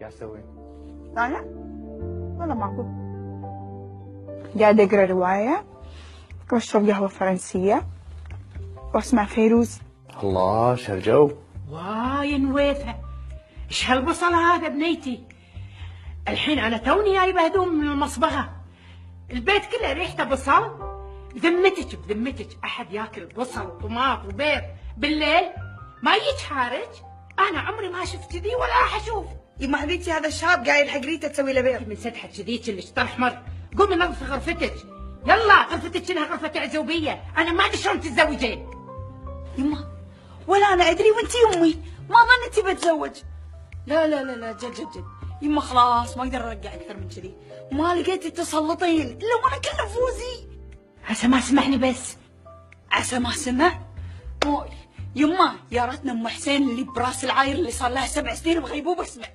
قاعد تسوين؟ أنا؟ والله معقول قاعدة أقرأ رواية وأشرب قهوة فرنسية وأسمع فيروز. الله شهالجو. واي نويفة، ايش هالبصل هذا بنيتي؟ الحين انا توني جايبه هدوم من المصبغة، البيت كله ريحته بصل. بذمتك احد ياكل بصل وطماط وبيض بالليل ما يتحارج؟ انا عمري ما شفت كذي ولا راح اشوف. يما حبيبتي هذا الشاب قاعد يلحق ريته تسوي له بيض. من سدحة كذيك اللي احمر، قومي نظفي غرفتك. يلا غرفتك انها غرفة عزوبية، انا ما ادري شلون تتزوجين. يما ولا أنا أدري وأنتي أمي ما ظنيتي بتزوج. لا لا لا لا جد يما خلاص ما أقدر أرجع أكثر من كذي، ما لقيتي تسلطين إلا وأنا كل نفوذي. عسى ما سمعني بس. عسى ما سمع؟ يما يا ريتنا أم حسين اللي براس العاير اللي صار لها 7 سنين بغيبوبة سمعت.